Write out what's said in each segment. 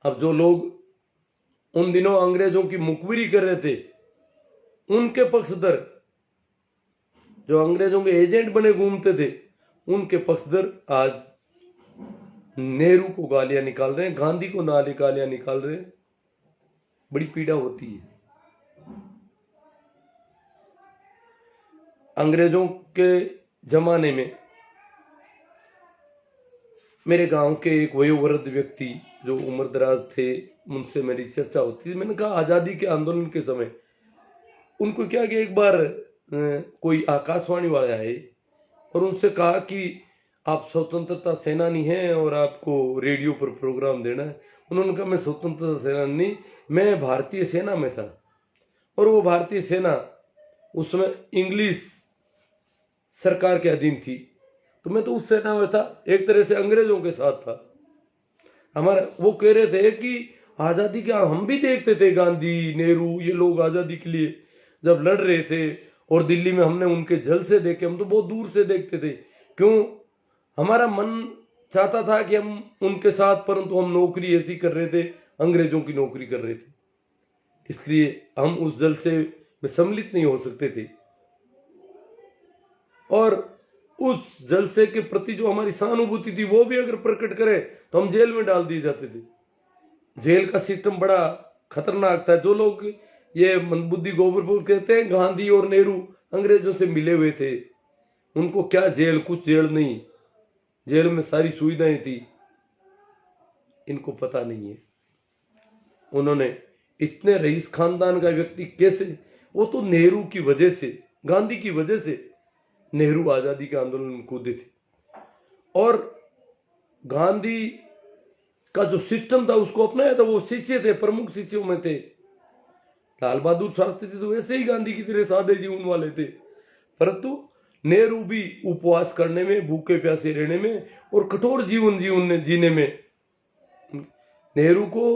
अब जो लोग उन दिनों अंग्रेजों की मुखबिरी कर रहे थे, उनके पक्षधर, जो अंग्रेजों के एजेंट बने घूमते थे, उनके पक्षधर आज नेहरू को गालियां निकाल रहे हैं, गांधी को गालियां निकाल रहे हैं। बड़ी पीड़ा होती है। अंग्रेजों के जमाने में मेरे गांव के एक वयोवृद्ध व्यक्ति जो उम्र दराज थे, उनसे मेरी चर्चा होती थी। मैंने कहा आजादी के आंदोलन के समय उनको क्या कि एक बार कोई आकाशवाणी वाले आए और उनसे कहा कि आप स्वतंत्रता सेनानी हैं और आपको रेडियो पर प्रोग्राम देना है। उन्होंने कहा मैं स्वतंत्रता सेनानी नहीं, मैं भारतीय सेना में था और वो भारतीय सेना उसमें इंग्लिश सरकार के अधीन थी, तो मैं तो उस सेना में था, एक तरह से अंग्रेजों के साथ था हमारा। वो कह रहे थे कि आजादी क्या, हम भी देखते थे गांधी नेहरू ये लोग आजादी के लिए जब लड़ रहे थे और दिल्ली में हमने उनके जलसे देखे, हम तो बहुत दूर से देखते थे। क्यों? हमारा मन चाहता था कि हम उनके साथ, परंतु हम नौकरी ऐसी कर रहे थे, अंग्रेजों की नौकरी कर रहे थे, इसलिए हम उस जलसे में सम्मिलित नहीं हो सकते थे। और उस जलसे के प्रति जो हमारी सहानुभूति थी वो भी अगर प्रकट करें तो हम जेल में डाल दिए जाते थे। जेल का सिस्टम बड़ा खतरनाक था। जो लोग ये मंदबुद्धि गोबरपुर कहते हैं गांधी और नेहरू अंग्रेजों से मिले हुए थे, उनको क्या जेल, कुछ जेल नहीं, जेल में सारी सुविधाएं थी, इनको पता नहीं है। उन्होंने इतने रईस खानदान का व्यक्ति कैसे, वो तो नेहरू की वजह से, गांधी की वजह से नेहरू आजादी के आंदोलन में कूदे थे। और गांधी का जो सिस्टम था उसको अपनाया था। वो शिष्य थे, प्रमुख शिष्यों में थे। लाल बहादुर शास्त्री थे तो वैसे ही गांधी की तरह सादे जीवन वाले थे, परंतु नेहरू भी उपवास करने में, भूखे प्यासे रहने में और कठोर जीवन जीने में। नेहरू को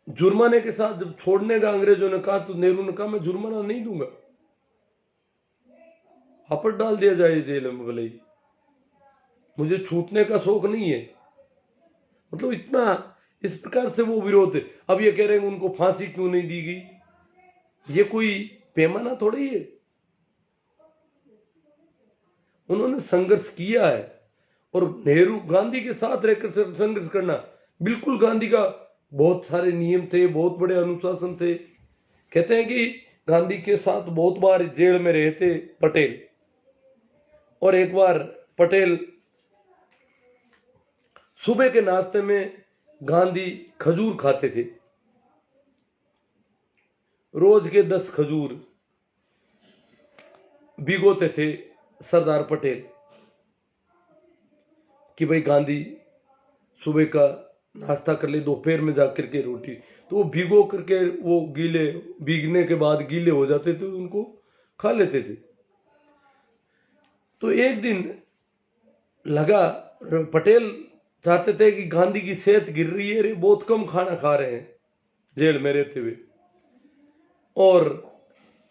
जुर्माने के साथ जब छोड़ने का अंग्रेजों ने कहा तो नेहरू ने कहा मैं जुर्माना नहीं दूंगा, वापस डाल दिया जाए जेल में, भले ही मुझे छूटने का शौक नहीं है। मतलब इतना इस प्रकार से वो विरोध है। अब ये कह रहे हैं उनको फांसी क्यों नहीं दी गई, ये कोई पैमाना थोड़ी है। उन्होंने संघर्ष किया है और नेहरू गांधी के साथ रहकर संघर्ष करना, बिल्कुल गांधी का बहुत सारे नियम थे, बहुत बड़े अनुशासन थे। कहते हैं कि गांधी के साथ बहुत बार जेल में रहे थे पटेल, और एक बार पटेल सुबह के नाश्ते में गांधी खजूर खाते थे, रोज के 10 खजूर भिगोते थे सरदार पटेल कि भाई गांधी सुबह का नाश्ता कर ले, दोपहर में जाकर के रोटी, तो वो भिगो करके वो गीले, भीगने के बाद गीले हो जाते थे, उनको खा लेते थे। तो एक दिन लगा, पटेल चाहते थे कि गांधी की सेहत गिर रही है, बहुत कम खाना खा रहे हैं जेल में रहते हुए, और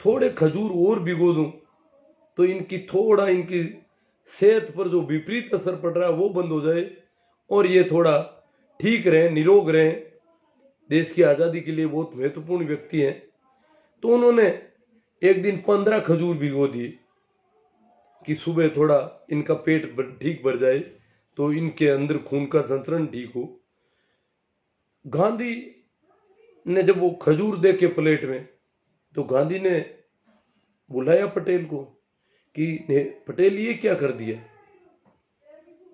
थोड़े खजूर और भिगो दूं तो इनकी सेहत पर जो विपरीत असर पड़ रहा है वो बंद हो जाए और ये थोड़ा ठीक रहे, निरोग रहे। देश की आजादी के लिए बहुत महत्वपूर्ण व्यक्ति हैं। तो उन्होंने एक दिन 15 खजूर भिगो दिए कि सुबह थोड़ा इनका पेट ठीक भर जाए, तो इनके अंदर खून का संचरण ठीक हो। गांधी ने जब वो खजूर देखे प्लेट में, तो गांधी ने बुलाया पटेल को कि पटेल ये क्या कर दिया,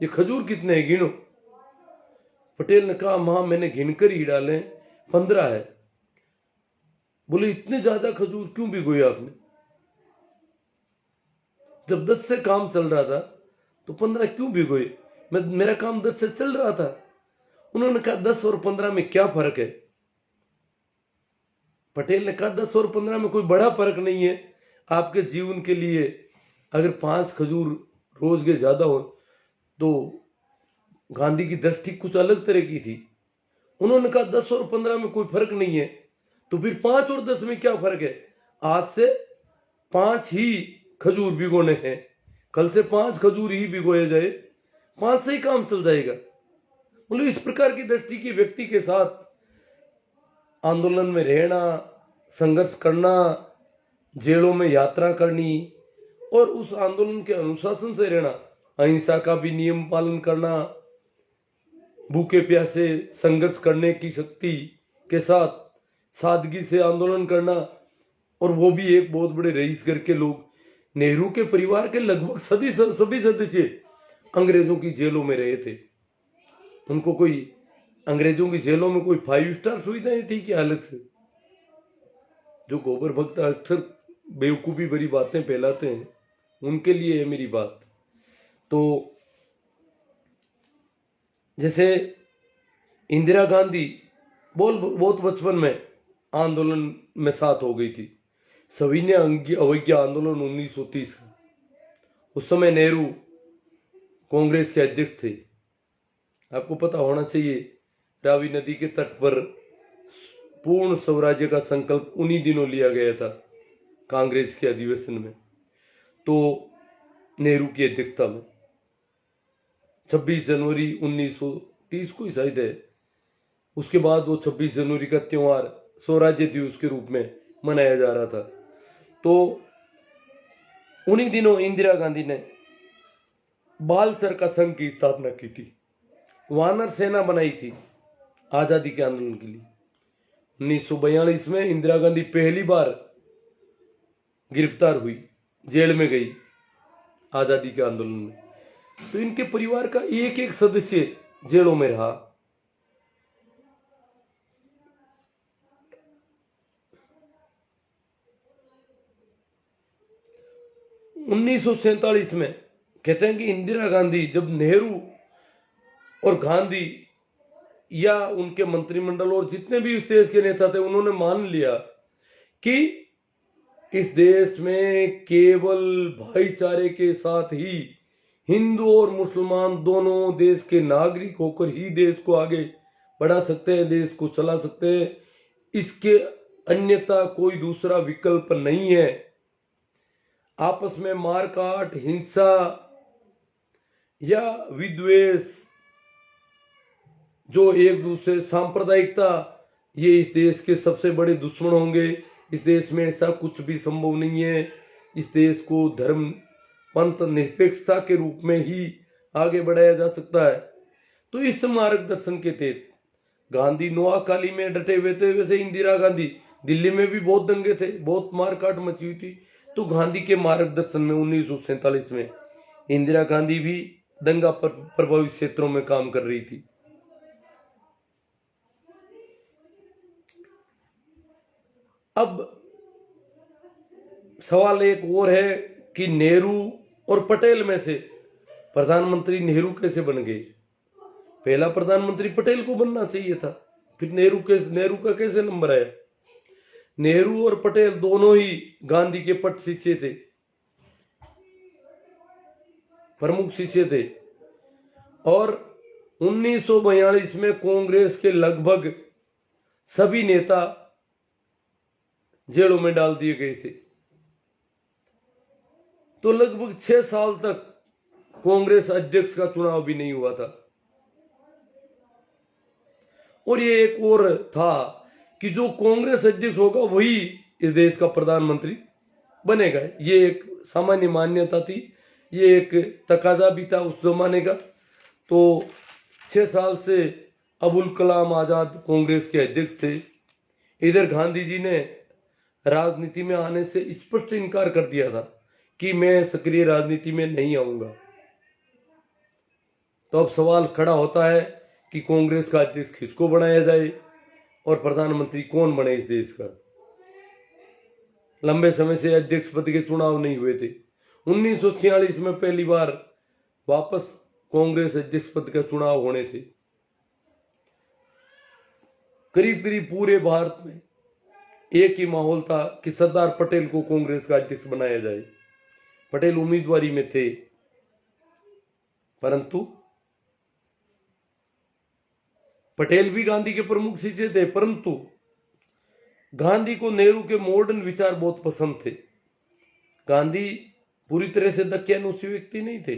ये खजूर कितने हैं, गिनो। पटेल ने कहा मां मैंने गिनकर ही डाले, 15 है। बोले इतने ज्यादा खजूर क्यों भिगोए आपने, जब 10 से काम चल रहा था तो 15 क्यों भिगोए, मेरा काम 10 से चल रहा था। उन्होंने कहा 10 और 15 में क्या फर्क है। पटेल ने कहा 10 और 15 में कोई बड़ा फर्क नहीं है, आपके जीवन के लिए अगर 5 खजूर रोज के ज्यादा हो तो गांधी की दृष्टि कुछ अलग तरह की थी। उन्होंने कहा 10 और 15 में कोई फर्क नहीं है, तो फिर 5 और 10 में क्या फर्क है। आज से 5 ही खजूर भिगोने हैं, कल से 5 खजूर ही भिगोए जाए, 5 से ही काम चल जाएगा। मतलब इस प्रकार की दृष्टि के व्यक्ति के साथ आंदोलन में रहना, संघर्ष करना, जेलों में यात्रा करनी और उस आंदोलन के अनुशासन से रहना, अहिंसा का भी नियम पालन करना, भूखे प्यासे संघर्ष करने की शक्ति के साथ सादगी से आंदोलन करना, और वो भी एक बहुत बड़े रईस घर के लोग। नेहरू के परिवार के लगभग सभी सदस्य अंग्रेजों की जेलों में रहे थे। उनको कोई अंग्रेजों की जेलों में कोई 5 स्टार सुविधाएं थी क्या अलग से? जो गोबर भक्त अक्सर बेवकूफी भरी बातें फैलाते हैं, उनके लिए है मेरी बात। तो जैसे इंदिरा गांधी बहुत बचपन में आंदोलन में साथ हो गई थी। सविनय अवज्ञा आंदोलन 1930 का, उस समय नेहरू कांग्रेस के अध्यक्ष थे। आपको पता होना चाहिए, रावी नदी के तट पर पूर्ण स्वराज्य का संकल्प उन्हीं दिनों लिया गया था कांग्रेस के अधिवेशन में, तो नेहरू की अध्यक्षता में 26 जनवरी 1930 को ही शायद है। उसके बाद वो 26 जनवरी का त्योहार स्वराज्य दिवस के रूप में मनाया जा रहा था। तो उन्हीं दिनों इंदिरा गांधी ने बाल चरखा संघ की स्थापना की थी, वानर सेना बनाई थी आजादी के आंदोलन के लिए। 1942 में इंदिरा गांधी पहली बार गिरफ्तार हुई, जेल में गई आजादी के आंदोलन में। तो इनके परिवार का एक एक सदस्य जेलों में रहा। उन्नीस में कहते हैं कि इंदिरा गांधी, जब नेहरू और गांधी या उनके मंत्रिमंडल और जितने भी उस देश के नेता थे, उन्होंने मान लिया कि इस देश में केवल भाईचारे के साथ ही हिंदू और मुसलमान दोनों देश के नागरिक होकर ही देश को आगे बढ़ा सकते हैं, देश को चला सकते हैं। इसके अन्यथा कोई दूसरा विकल्प नहीं है। आपस में मारकाट, हिंसा या विद्वेष, जो एक दूसरे सांप्रदायिकता, ये इस देश के सबसे बड़े दुश्मन होंगे। इस देश में ऐसा कुछ भी संभव नहीं है। इस देश को धर्म पंथ निरपेक्षता के रूप में ही आगे बढ़ाया जा सकता है। तो इस मार्गदर्शन के तहत गांधी नोआखाली में डटे हुए थे। वैसे इंदिरा गांधी, दिल्ली में भी बहुत दंगे थे, बहुत मारकाट मची हुई थी। तो गांधी के मार्गदर्शन में 1947 में इंदिरा गांधी भी दंगा प्रभावित क्षेत्रों में काम कर रही थी। अब सवाल एक और है कि नेहरू और पटेल में से प्रधानमंत्री नेहरू कैसे बन गए? पहला प्रधानमंत्री पटेल को बनना चाहिए था, फिर नेहरू का कैसे नंबर आया? नेहरू और पटेल दोनों ही गांधी के पट शिष्य थे, प्रमुख शिष्य थे। और 1942 में कांग्रेस के लगभग सभी नेता जेलों में डाल दिए गए थे। तो लगभग 6 साल तक कांग्रेस अध्यक्ष का चुनाव भी नहीं हुआ था। और ये एक और था कि जो कांग्रेस अध्यक्ष होगा वही इस देश का प्रधानमंत्री बनेगा। ये एक सामान्य मान्यता थी, ये एक तकाजा भी था उस जमाने का। तो 6 साल से अबुल कलाम आजाद कांग्रेस के अध्यक्ष थे। इधर गांधी जी ने राजनीति में आने से स्पष्ट इनकार कर दिया था कि मैं सक्रिय राजनीति में नहीं आऊंगा। तो अब सवाल खड़ा होता है कि कांग्रेस का अध्यक्ष किसको बनाया जाए और प्रधानमंत्री कौन बने इस देश का। लंबे समय से अध्यक्ष पद के चुनाव नहीं हुए थे। 1946 में पहली बार वापस कांग्रेस अध्यक्ष पद का चुनाव होने थे। करीब करीब पूरे भारत में एक ही माहौल था कि सरदार पटेल को कांग्रेस का अध्यक्ष बनाया जाए। पटेल उम्मीदवारी में थे, परंतु पटेल भी गांधी के प्रमुख शिष्य थे, परंतु गांधी को नेहरू के मॉडर्न विचार बहुत पसंद थे। गांधी पूरी तरह से दक्यानुसी व्यक्ति नहीं थे।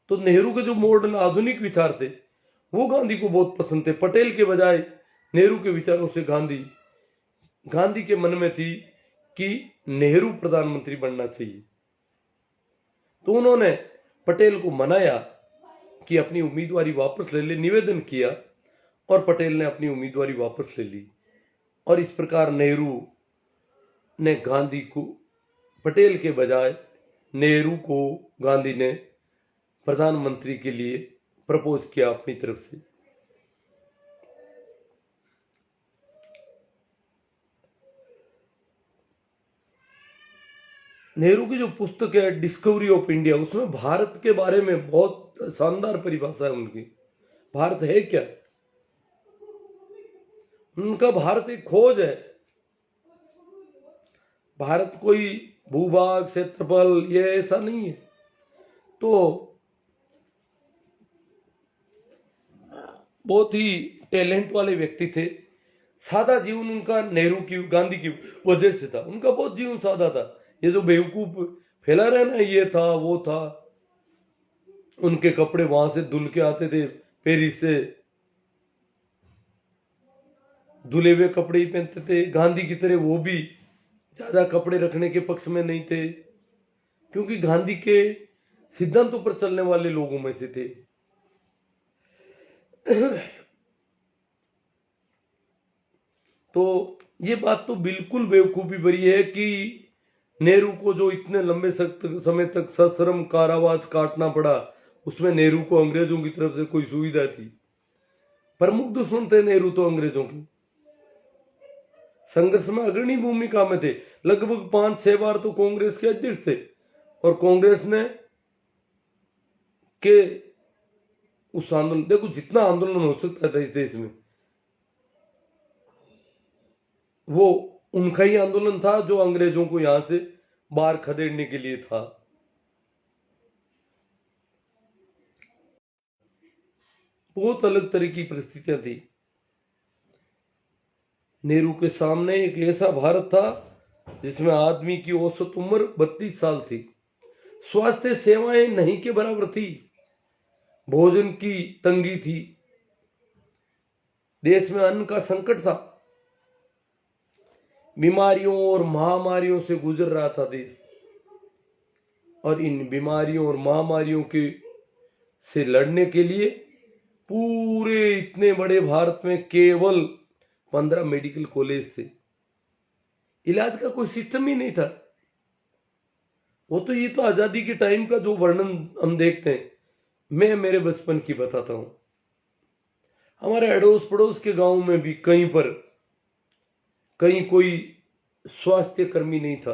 तो नेहरू के जो मॉडर्न आधुनिक विचार थे वो गांधी को बहुत पसंद थे। पटेल के बजाय नेहरू के विचारों से गांधी के मन में थी कि नेहरू प्रधानमंत्री बनना चाहिए। तो उन्होंने पटेल को मनाया कि अपनी उम्मीदवारी वापस ले ले, निवेदन किया और पटेल ने अपनी उम्मीदवारी वापस ले ली। और इस प्रकार नेहरू ने गांधी को, पटेल के बजाय नेहरू को गांधी ने प्रधानमंत्री के लिए प्रपोज किया अपनी तरफ से। नेहरू की जो पुस्तक है डिस्कवरी ऑफ इंडिया, उसमें भारत के बारे में बहुत शानदार परिभाषा है उनकी। भारत है क्या? उनका भारत एक खोज है। भारत कोई भूभाग, क्षेत्रफल, ये ऐसा नहीं है। तो बहुत ही टैलेंट वाले व्यक्ति थे। सादा जीवन उनका नेहरू की, गांधी की वजह से था। उनका बहुत जीवन सादा था। ये जो बेवकूफ फैला रहे ना, ये था वो था, उनके कपड़े वहां से धुल के आते थे, पेरिस से धुले हुए कपड़े ही पहनते थे। गांधी की तरह वो भी ज्यादा कपड़े रखने के पक्ष में नहीं थे, क्योंकि गांधी के सिद्धांतों पर चलने वाले लोगों में से थे। तो ये बात तो बिल्कुल बेवकूफी भरी है कि नेहरू को जो इतने लंबे समय तक सश्रम कारावास काटना पड़ा, उसमें नेहरू को अंग्रेजों की तरफ से कोई सुविधा थी? प्रमुख दुश्मन थे नेहरू तो अंग्रेजों के। संघर्ष में अग्रणी भूमिका में थे। लगभग 5-6 बार तो कांग्रेस के अध्यक्ष थे। और कांग्रेस ने के उस आंदोलन, देखो जितना आंदोलन हो सकता था इस देश में, वो उनका ही आंदोलन था जो अंग्रेजों को यहां से बाहर खदेड़ने के लिए था। बहुत अलग तरह की परिस्थितियां थी। नेहरू के सामने एक ऐसा भारत था जिसमें आदमी की औसत उम्र 32 साल थी। स्वास्थ्य सेवाएं नहीं के बराबर थी। भोजन की तंगी थी। देश में अन्न का संकट था। बीमारियों और महामारियों से गुजर रहा था देश। और इन बीमारियों और महामारियों के से लड़ने के लिए पूरे इतने बड़े भारत में केवल 15 मेडिकल कॉलेज थे। इलाज का कोई सिस्टम ही नहीं था। वो तो ये तो आजादी के टाइम का जो वर्णन हम देखते हैं, मैं मेरे बचपन की बताता हूं। हमारे अड़ोस पड़ोस के गांव में भी कहीं कोई स्वास्थ्य कर्मी नहीं था।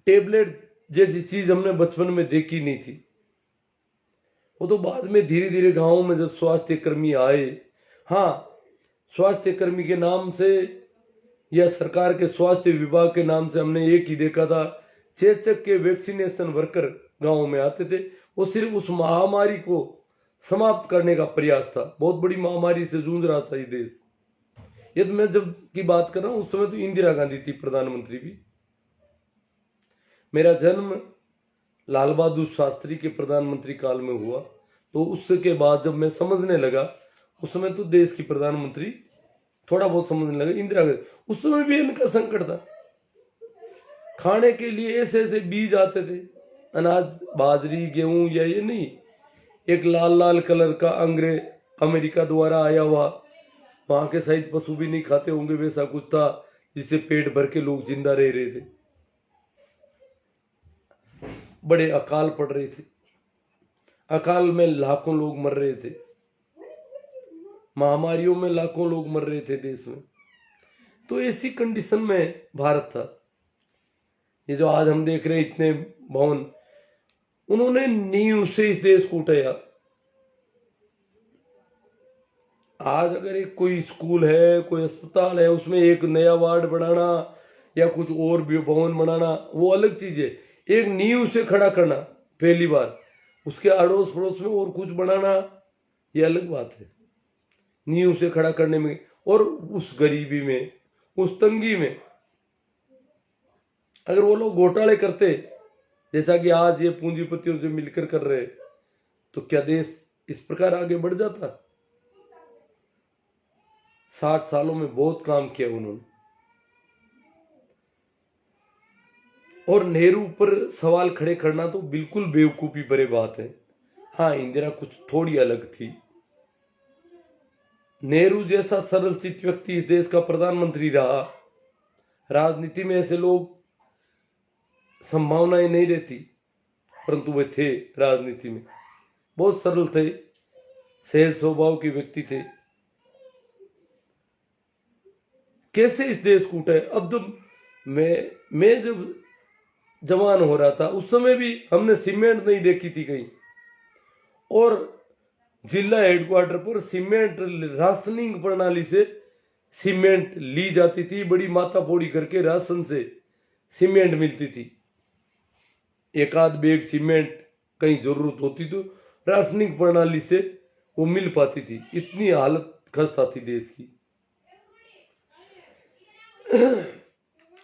टेबलेट जैसी चीज हमने बचपन में देखी नहीं थी। वो तो बाद में धीरे धीरे गांवों में जब स्वास्थ्य कर्मी आए, हाँ, स्वास्थ्य कर्मी के नाम से या सरकार के स्वास्थ्य विभाग के नाम से हमने एक ही देखा था, चेचक के वैक्सीनेशन वर्कर गांवों में आते थे। वो सिर्फ उस महामारी को समाप्त करने का प्रयास था। बहुत बड़ी महामारी से जूझ रहा था ये देश। ये तो मैं जब की बात कर रहा हूं, उस समय तो इंदिरा गांधी थी प्रधानमंत्री भी। मेरा जन्म लाल बहादुर शास्त्री के प्रधानमंत्री काल में हुआ। तो उसके बाद जब मैं समझने लगा, उस समय तो देश की प्रधानमंत्री थोड़ा बहुत समझने लगा इंदिरा गांधी। उस समय भी इनका संकट था। खाने के लिए ऐसे ऐसे बीज आते थे, अनाज, बाजरी, गेहूं, या ये नहीं, एक लाल लाल कलर का अमेरिका द्वारा आया हुआ, वहां के शायद पशु भी नहीं खाते होंगे, वैसा कुछ था जिससे पेट भर के लोग जिंदा रह रहे थे। बड़े अकाल पड़ रहे थे। अकाल में लाखों लोग मर रहे थे। महामारियों में लाखों लोग मर रहे थे देश में। तो ऐसी कंडीशन में भारत था। ये जो आज हम देख रहे हैं इतने भवन, उन्होंने नींव से इस देश को उठाया। आज अगर एक कोई स्कूल है, कोई अस्पताल है, उसमें एक नया वार्ड बनाना या कुछ और भी भवन बनाना, वो अलग चीज है। एक नींव से खड़ा करना पहली बार, उसके अड़ोस पड़ोस में और कुछ बनाना, ये अलग बात है। नींव से खड़ा करने में, और उस गरीबी में, उस तंगी में, अगर वो लोग घोटाले करते जैसा कि आज ये पूंजीपतियों से मिलकर कर रहे, तो क्या देश इस प्रकार आगे बढ़ जाता? 60 सालों में बहुत काम किया उन्होंने। और नेहरू पर सवाल खड़े करना तो बिल्कुल बेवकूफी भरी बात है। हाँ, इंदिरा कुछ थोड़ी अलग थी। नेहरू जैसा सरल चित्त व्यक्ति इस देश का प्रधानमंत्री रहा। राजनीति में ऐसे लोग संभावनाएं नहीं रहती, परंतु वे थे राजनीति में। बहुत सरल थे, सहज स्वभाव के व्यक्ति थे। कैसे इस देश को उठाए? अब जब मैं जब जवान हो रहा था उस समय भी हमने सीमेंट नहीं देखी थी कहीं, और जिला हेडक्वार्टर पर सीमेंट राशनिंग प्रणाली से सीमेंट ली जाती थी। बड़ी मातापोड़ी करके राशन से सीमेंट मिलती थी। एक आध बैग सीमेंट कहीं जरूरत होती तो राशनिंग प्रणाली से वो मिल पाती थी। इतनी हालत खस्ता थी देश की।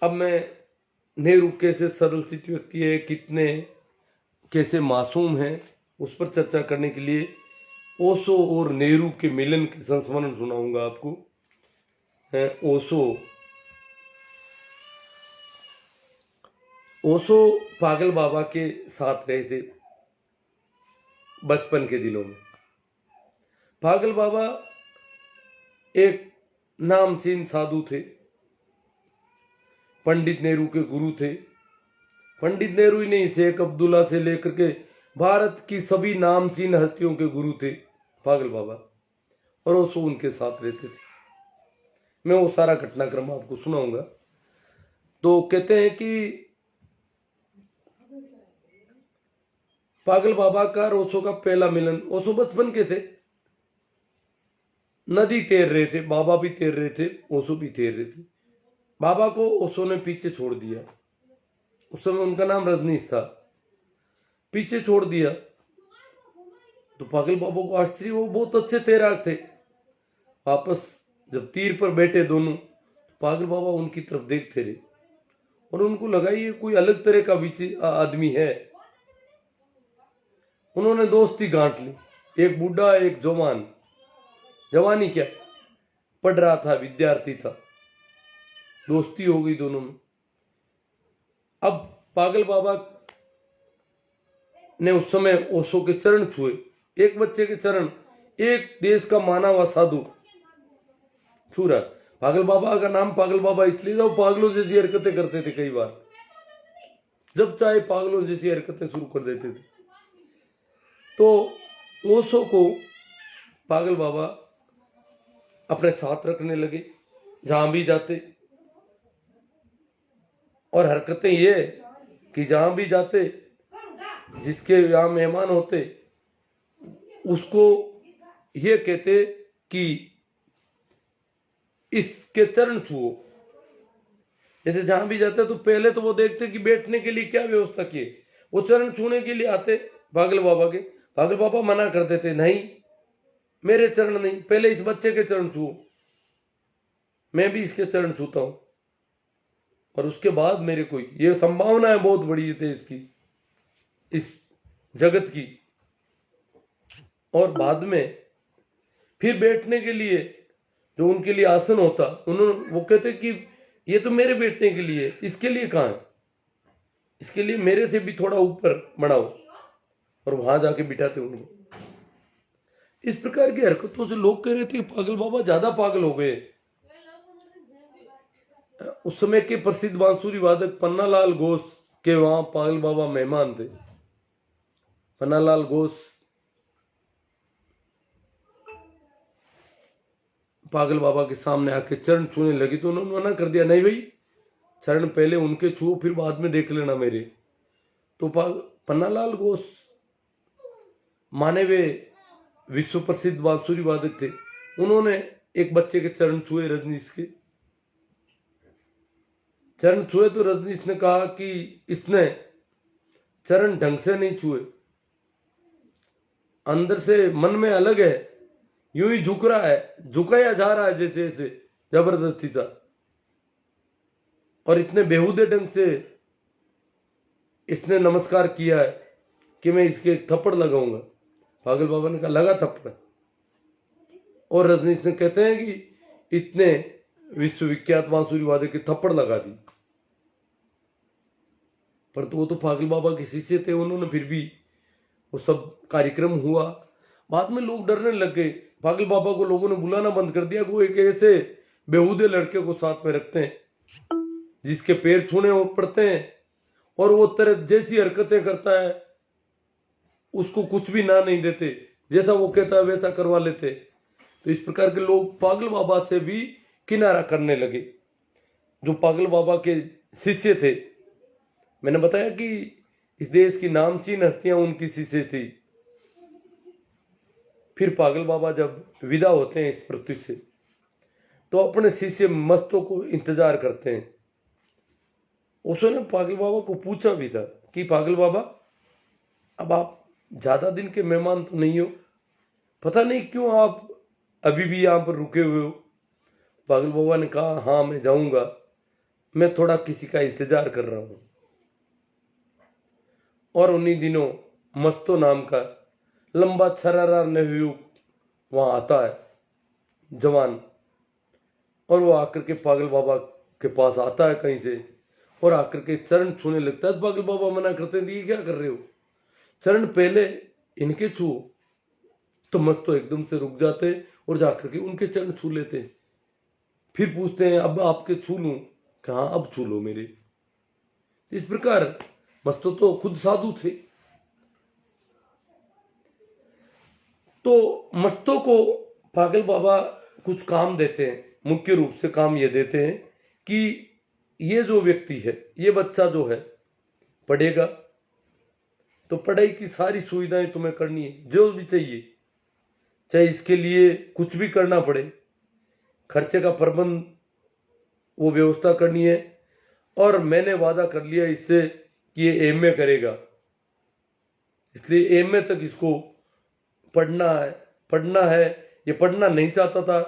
अब मैं नेहरू कैसे सरल चित्त व्यक्ति है, कितने कैसे मासूम है, उस पर चर्चा करने के लिए ओशो और नेहरू के मिलन के संस्मरण सुनाऊंगा आपको। ओशो पागल बाबा के साथ रहे थे बचपन के दिनों में। पागल बाबा एक नामचीन साधु थे, पंडित नेहरू के गुरु थे। पंडित नेहरू ही नहीं, शेख अब्दुल्ला से लेकर के भारत की सभी नामचीन हस्तियों के गुरु थे पागल बाबा, और ओशो उनके साथ रहते थे। मैं वो सारा घटनाक्रम आपको सुनाऊंगा। तो कहते हैं कि पागल बाबा का और ओशो का पहला मिलन, ओशो बचपन के थे, नदी तैर रहे थे, बाबा भी तैर रहे थे, ओशो भी तैर रहे थे। बाबा को ओशो ने पीछे छोड़ दिया। उस समय उनका नाम रजनीश था। पीछे छोड़ दिया तो पागल बाबा को आश्चर्य, वो बहुत अच्छे तैराक थे। वापस जब तीर पर बैठे दोनों, तो पागल बाबा उनकी तरफ देखते रहे और उनको लगा ये कोई अलग तरह का आदमी है। उन्होंने दोस्ती गांठ ली, एक बूढ़ा एक जवान। जवानी क्या, पढ़ रहा था, विद्यार्थी था। दोस्ती हो गई दोनों में। अब पागल बाबा ने उस समय ओशो के चरण छुए, एक बच्चे के चरण, एक देश का माना हुआ साधु छू रहा। पागल बाबा का नाम पागल बाबा इसलिए था, वो पागलों जैसी हरकतें करते थे। कई बार जब चाहे पागलों जैसी हरकतें शुरू कर देते थे। तो ओशो को पागल बाबा अपने साथ रखने लगे जहां भी जाते, और हरकतें ये कि जहां भी जाते, जिसके यहां मेहमान होते, उसको ये कहते कि इसके चरण छुओ। जैसे जहां भी जाते तो पहले तो वो देखते कि बैठने के लिए क्या व्यवस्था की है। वो चरण छूने के लिए आते पागल बाबा के, पागल बाबा मना करते थे, नहीं मेरे चरण नहीं, पहले इस बच्चे के चरण छुओ, मैं भी इसके चरण छूता हूं, और उसके बाद मेरे को। ये संभावना है बहुत बड़ी थे इसकी, इस जगत की। और बाद में फिर बैठने के लिए जो उनके लिए आसन होता, उन्होंने वो कहते कि ये तो मेरे बैठने के लिए, इसके लिए कहां है, इसके लिए मेरे से भी थोड़ा ऊपर बढ़ाओ, और वहां जाके बिठाते उनको। इस प्रकार की हरकतों से लोग कह रहे थे पागल बाबा ज्यादा पागल हो गए। उस समय के प्रसिद्ध बांसुरी वादक पन्नालाल घोष के वहां पागल बाबा मेहमान थे। पन्नालाल घोष पागल बाबा के सामने आके चरण छूने लगी तो उन्होंने मना कर दिया, नहीं भाई, चरण पहले उनके छुओ, फिर बाद में देख लेना मेरे। तो पन्नालाल घोष माने वे विश्व प्रसिद्ध बांसुरी वादक थे, उन्होंने एक बच्चे के चरण छुए, रजनीश के चरण छुए। तो रजनीश ने कहा कि इसने चरण ढंग से नहीं छुए, अंदर से मन में अलग है, यूं ही झुक रहा है, झुकाया जा रहा है जैसे ऐसे जबरदस्ती था, और इतने बेहुदे ढंग से इसने नमस्कार किया है कि मैं इसके थप्पड़ लगाऊंगा। पागल बाबा ने कहा लगा थप्पड़। और रजनीश ने कहते हैं कि इतने विश्वविख्यात बांसुरी वादक के थप्पड़ लगा दी। पर तो वो तो पागल बाबा के शिष्य थे, उन्होंने फिर भी वो सब कार्यक्रम हुआ। बाद में लोग डरने लग गए, पागल बाबा को लोगों ने बुलाना बंद कर दिया। वो एक ऐसे बेहूदे लड़के को साथ में रखते हैं जिसके पैर छूने पड़ते हैं और वो तरह जैसी हरकतें करता है उसको कुछ भी ना नहीं देते, जैसा वो कहता है वैसा करवा लेते। तो इस प्रकार के लोग पागल बाबा से भी किनारा करने लगे। जो पागल बाबा के शिष्य थे, मैंने बताया कि इस देश की नामचीन हस्तियां उनकी शिष्य थी। फिर पागल बाबा जब विदा होते हैं इस पृथ्वी से तो अपने शिष्य मस्तों को इंतजार करते हैं। उसने पागल बाबा को पूछा भी था कि पागल बाबा, अब आप ज्यादा दिन के मेहमान तो नहीं हो, पता नहीं क्यों आप अभी भी यहां पर रुके हुए हो। पागल बाबा ने कहा हाँ मैं जाऊंगा, मैं थोड़ा किसी का इंतजार कर रहा हूं। और उन्हीं दिनों मस्तो नाम का लंबा छरारा नवयुवक वहां आता है, जवान, और वो आकर के पागल बाबा के पास आता है कहीं से और आकर के चरण छूने लगता है। पागल बाबा मना करते हैं, ये क्या कर रहे हो, चरण पहले इनके छू। तो मस्तो एकदम से रुक जाते और जाकर के उनके चरण छू लेते। फिर पूछते हैं अब आपके छू लूं, कहा अब छू लो मेरे। इस प्रकार मस्तो तो खुद साधु थे। तो मस्तों को पागल बाबा कुछ काम देते हैं। मुख्य रूप से काम ये देते हैं कि ये जो व्यक्ति है, ये बच्चा जो है पढ़ेगा तो पढ़ाई की सारी सुविधाएं तुम्हें करनी है, जो भी चाहिए, चाहे इसके लिए कुछ भी करना पड़े, खर्चे का प्रबंध वो व्यवस्था करनी है। और मैंने वादा कर लिया इससे कि ये एमए करेगा, इसलिए एमए तक इसको पढ़ना है। ये पढ़ना नहीं चाहता था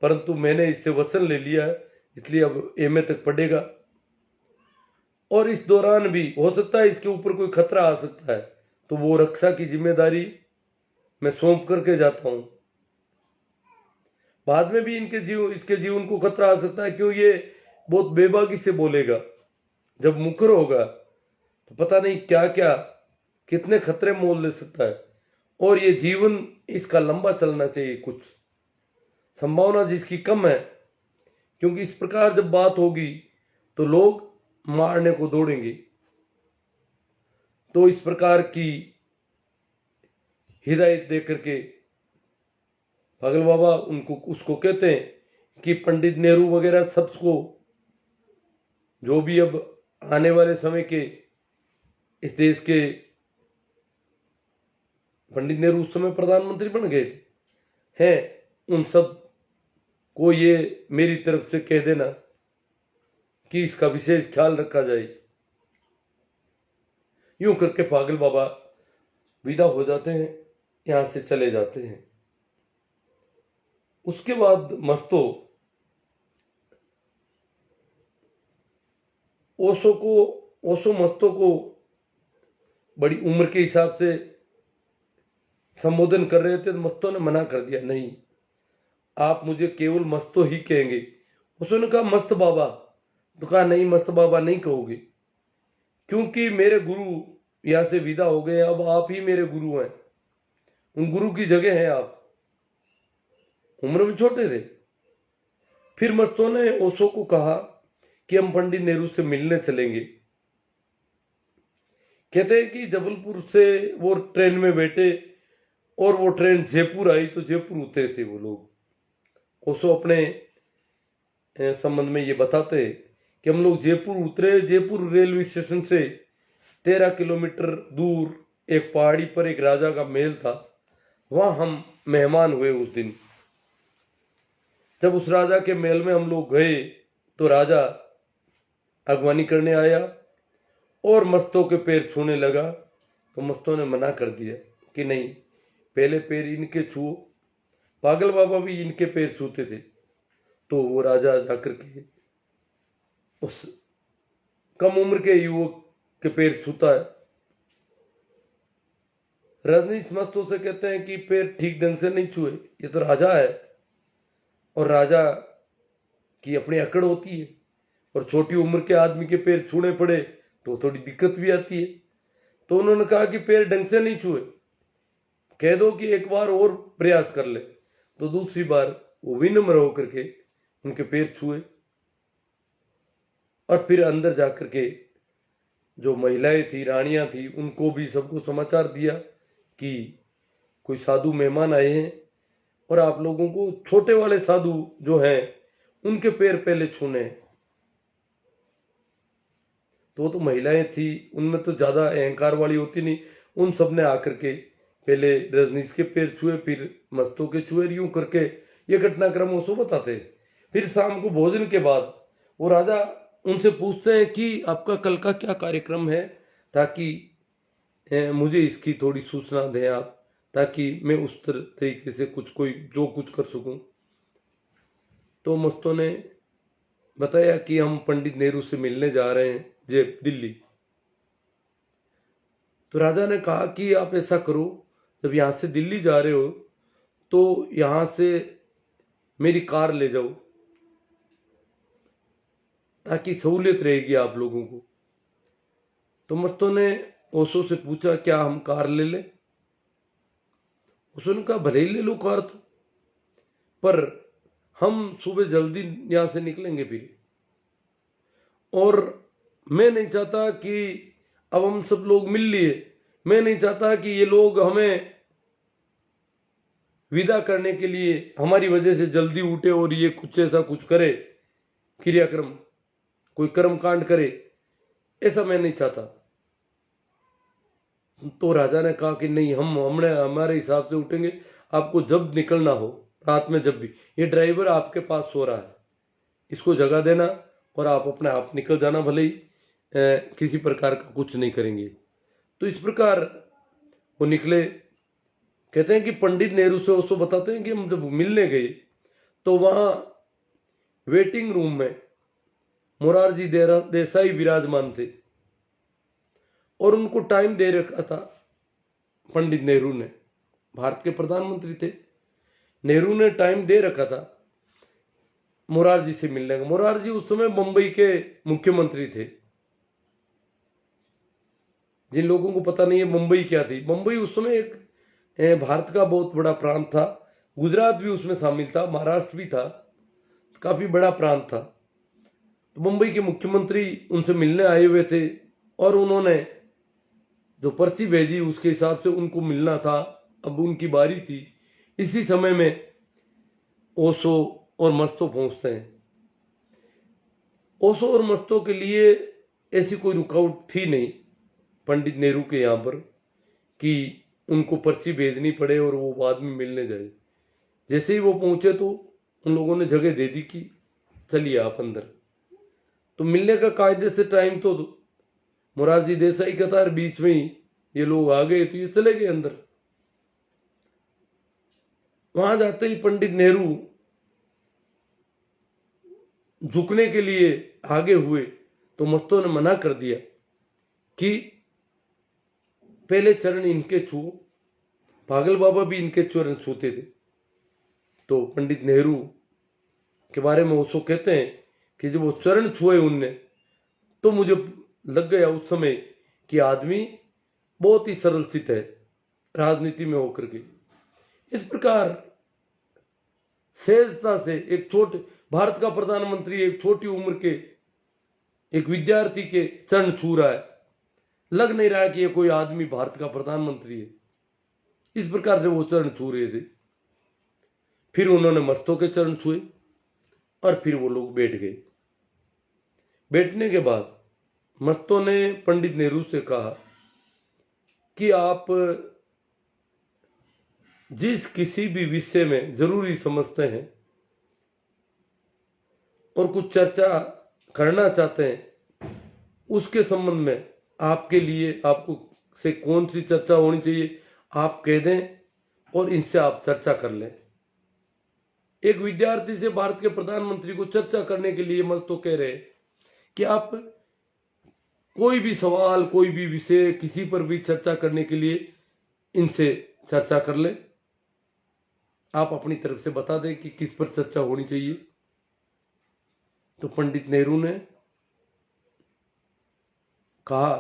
परंतु मैंने इससे वचन ले लिया है, इसलिए अब एमए तक पढ़ेगा। और इस दौरान भी हो सकता है इसके ऊपर कोई खतरा आ सकता है, तो वो रक्षा की जिम्मेदारी मैं सौंप करके जाता हूं। बाद में भी इसके जीवन को खतरा आ सकता है, क्यों ये बहुत बेबाकी से बोलेगा। जब मुकर होगा तो पता नहीं क्या क्या कितने खतरे मोल ले सकता है। और ये जीवन इसका लंबा चलना चाहिए, कुछ संभावना जिसकी कम है, क्योंकि इस प्रकार जब बात होगी तो लोग मारने को दौड़ेंगे। तो इस प्रकार की हिदायत देकर के पागल बाबा उसको कहते हैं कि पंडित नेहरू वगैरह सबको, जो भी अब आने वाले समय के इस देश के, पंडित नेहरू उस समय प्रधानमंत्री बन गए थे, हैं, उन सब को ये मेरी तरफ से कह देना कि इसका विशेष ख्याल रखा जाए। यूं करके पागल बाबा विदा हो जाते हैं, यहां से चले जाते हैं। उसके बाद ओशो मस्तो को बड़ी उम्र के हिसाब से संबोधन कर रहे थे, तो मस्तो ने मना कर दिया, नहीं आप मुझे केवल मस्तो ही कहेंगे। ओशो ने कहा मस्त बाबा, तो कहा नहीं मस्त बाबा नहीं कहोगे, क्योंकि मेरे गुरु यहां से विदा हो गए, अब आप ही मेरे गुरु हैं, उन गुरु की जगह है आप। उम्र में छोटे थे। फिर मस्तों ने ओशो को कहा कि हम पंडित नेहरू से मिलने चलेंगे। कहते हैं कि जबलपुर से वो ट्रेन में बैठे और वो ट्रेन जयपुर आई तो जयपुर उतरे थे वो लोग। ओशो अपने संबंध में ये बताते हैं कि हम लोग जयपुर उतरे। जयपुर रेलवे स्टेशन से 13 किलोमीटर दूर एक पहाड़ी पर एक राजा का महल था, वहां हम मेहमान हुए उस दिन। जब उस राजा के महल में हम लोग गए तो राजा अगवानी करने आया और मस्तों के पैर छूने लगा, तो मस्तों ने मना कर दिया कि नहीं, पहले पैर इनके छुओ। पागल बाबा भी इनके पैर छूते थे। तो वो राजा जाकर के उस कम उम्र के युवक के पैर छूता है। रजनीश मस्तों से कहते हैं कि पैर ठीक ढंग से नहीं छुए, ये तो राजा है और राजा की अपनी अकड़ होती है, और छोटी उम्र के आदमी के पैर छूने पड़े तो थोड़ी दिक्कत भी आती है। तो उन्होंने कहा कि पैर ढंग से नहीं छुए, कह दो कि एक बार और प्रयास कर ले। तो दूसरी बार वो विनम्र होकर के उनके पैर छुए और फिर अंदर जाकर के जो महिलाएं थी, रानियां थी, उनको भी सबको समाचार दिया कि कोई साधु मेहमान आए हैं और आप लोगों को छोटे वाले साधु जो हैं उनके पैर पहले छूने हैं। तो वो तो महिलाएं थी, उनमें तो ज्यादा अहंकार वाली होती नहीं, उन सब ने आकर के पहले रजनीश के पैर छुए, फिर मस्तों के छुए, यूं करके ये घटनाक्रम उसको बताते। फिर शाम को भोजन के बाद वो राजा उनसे पूछते हैं कि आपका कल का क्या कार्यक्रम है, ताकि मुझे इसकी थोड़ी सूचना दें आप, ताकि मैं उस तरीके से जो कुछ कर सकूं। तो मस्तों ने बताया कि हम पंडित नेहरू से मिलने जा रहे हैं दिल्ली। तो राजा ने कहा कि आप ऐसा करो, जब यहां से दिल्ली जा रहे हो तो यहां से मेरी कार ले जाओ, ताकि सहूलियत रहेगी आप लोगों को। तो मस्तों ने ओशो से पूछा क्या हम कार ले लें? उसने कहा भले ही ले लो कार, तो पर हम सुबह जल्दी यहां से निकलेंगे फिर, और मैं नहीं चाहता कि अब हम सब लोग मिल लिए, मैं नहीं चाहता कि ये लोग हमें विदा करने के लिए हमारी वजह से जल्दी उठे और ये कुछ ऐसा कुछ करे, क्रियाक्रम कोई कर्म कांड करे, ऐसा मैं नहीं चाहता। तो राजा ने कहा कि नहीं, हमारे हिसाब से उठेंगे, आपको जब निकलना हो रात में, जब भी, ये ड्राइवर आपके पास सो रहा है, इसको जगह देना और आप अपने आप निकल जाना, भले ही किसी प्रकार का कुछ नहीं करेंगे। तो इस प्रकार वो निकले। कहते हैं कि पंडित नेहरू से उसको बताते हैं कि हम जब मिलने गए तो वहां वेटिंग रूम में मोरारजी देसाई विराजमान थे और उनको टाइम दे रखा था पंडित नेहरू ने, भारत के प्रधानमंत्री थे, नेहरू ने टाइम दे रखा था मोरारजी से मिलने का। मोरारजी उस समय मुंबई के मुख्यमंत्री थे। जिन लोगों को पता नहीं है मुंबई क्या थी, मुंबई उस समय एक भारत का बहुत बड़ा प्रांत था, गुजरात भी उसमें शामिल था, महाराष्ट्र भी था, काफी बड़ा प्रांत था। तो मुंबई के मुख्यमंत्री उनसे मिलने आए हुए थे और उन्होंने जो पर्ची भेजी उसके हिसाब से उनको मिलना था। अब उनकी बारी थी। इसी समय में ओशो और मस्तो पहुंचते हैं। ओशो और मस्तो के लिए ऐसी कोई रुकावट थी नहीं पंडित नेहरू के यहां पर कि उनको पर्ची भेजनी पड़े और वो बाद में मिलने जाए। जैसे ही वो पहुंचे तो उन लोगों ने जगह दे दी कि चलिए आप अंदर। तो मिलने का कायदे से टाइम तो मोरारजी देसाई का था, बीच में ही ये लोग आ गए तो ये चले गए अंदर। वहां जाते ही पंडित नेहरू झुकने के लिए आगे हुए तो मस्तों ने मना कर दिया कि पहले चरण इनके छुओ। पागल बाबा भी इनके चरण छूते थे। तो पंडित नेहरू के बारे में वो कहते हैं कि जब वो चरण छुए उनने तो मुझे लग गया उस समय कि आदमी बहुत ही सरल चित है राजनीति में होकर के। इस प्रकार सहजता से एक छोटे भारत का प्रधानमंत्री एक छोटी उम्र के एक विद्यार्थी के चरण छू रहा है, लग नहीं रहा कि ये कोई आदमी भारत का प्रधानमंत्री है। इस प्रकार से वो चरण छू रहे थे। फिर उन्होंने मस्तों के चरण छुए और फिर वो लोग बैठ गए। बैठने के बाद मस्तों ने पंडित नेहरू से कहा कि आप जिस किसी भी विषय में जरूरी समझते हैं और कुछ चर्चा करना चाहते हैं, उसके संबंध में आपके लिए आपको से कौन सी चर्चा होनी चाहिए आप कह दें और इनसे आप चर्चा कर लें। एक विद्यार्थी से भारत के प्रधानमंत्री को चर्चा करने के लिए मस्तों कह रहे कि आप कोई भी सवाल, कोई भी विषय, किसी पर भी चर्चा करने के लिए इनसे चर्चा कर ले। आप अपनी तरफ से बता दें कि किस पर चर्चा होनी चाहिए। तो पंडित नेहरू ने कहा,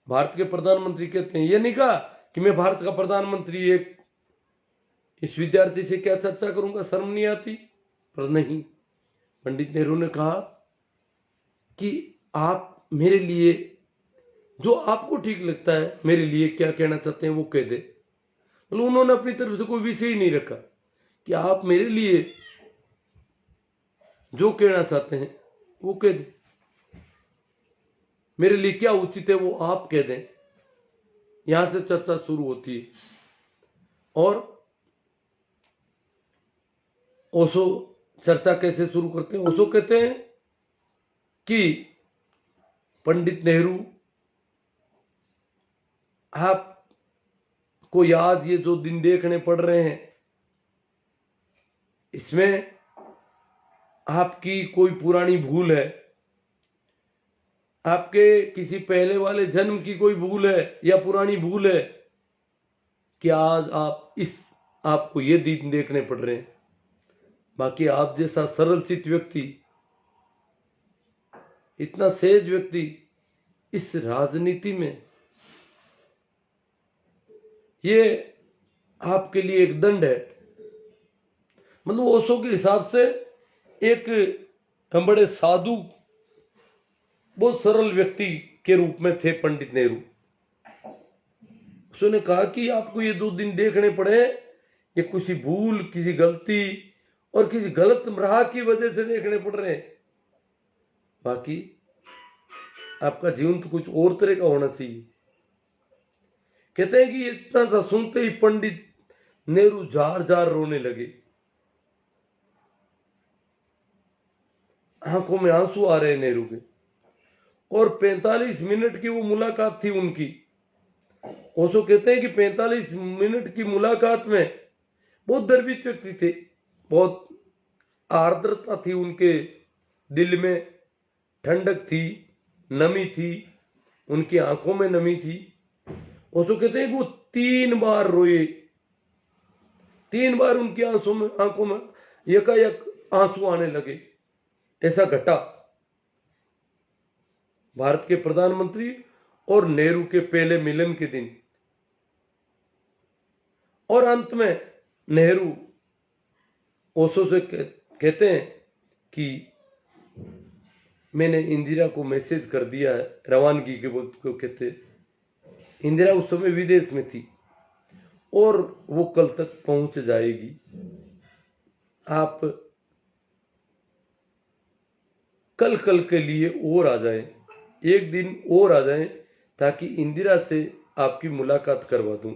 भारत के प्रधानमंत्री कहते हैं, ये नहीं कहा कि मैं भारत का प्रधानमंत्री एक इस विद्यार्थी से क्या चर्चा करूंगा, शर्म नहीं आती? पर नहीं, पंडित नेहरू ने कहा कि आप मेरे लिए जो आपको ठीक लगता है, मेरे लिए क्या कहना चाहते हैं वो कह दे। मतलब उन्होंने अपनी तरफ से कोई विषय ही नहीं रखा कि आप मेरे लिए जो कहना चाहते हैं वो कह दे, मेरे लिए क्या उचित है वो आप कह दें। यहां से चर्चा शुरू होती है। और ओशो चर्चा कैसे शुरू करते हैं? ओशो कहते हैं कि पंडित नेहरू, आपको आज ये जो दिन देखने पड़ रहे हैं, इसमें आपकी कोई पुरानी भूल है, आपके किसी पहले वाले जन्म की कोई भूल है या पुरानी भूल है कि आज आपको ये दिन देखने पड़ रहे हैं। बाकी आप जैसा सरल चित्त व्यक्ति, इतना सहज व्यक्ति इस राजनीति में, ये आपके लिए एक दंड है। मतलब ओशो के हिसाब से एक बड़े साधु, बहुत सरल व्यक्ति के रूप में थे पंडित नेहरू। उसने कहा कि आपको ये 2 दिन देखने पड़े, ये किसी भूल, किसी गलती और किसी गलत राह की वजह से देखने पड़ रहे हैं। बाकी आपका जीवन तो कुछ और तरह का होना चाहिए। कहते हैं कि इतना सा सुनते ही पंडित नेहरू जार जार रोने लगे, आंखों में आंसू आ रहे हैं नेहरू के। और 45 मिनट की वो मुलाकात थी उनकी। ओशो कहते हैं कि 45 मिनट की मुलाकात में बहुत गर्वित व्यक्ति थे, बहुत आर्द्रता थी उनके दिल में, ठंडक थी, नमी थी, उनकी आंखों में नमी थी। ओशो कहते हैं कि वो 3 बार रोए, 3 बार उनकी आंखों में यकायक आंसू आने लगे। ऐसा घटा भारत के प्रधानमंत्री और नेहरू के पहले मिलन के दिन। और अंत में नेहरू ओशो से कहते हैं कि मैंने इंदिरा को मैसेज कर दिया है, रवानगी के वक्त को कहते। इंदिरा उस समय विदेश में थी और वो कल तक पहुंच जाएगी। आप कल के लिए और आ जाएं, एक दिन और आ जाएं, ताकि इंदिरा से आपकी मुलाकात करवा दूं।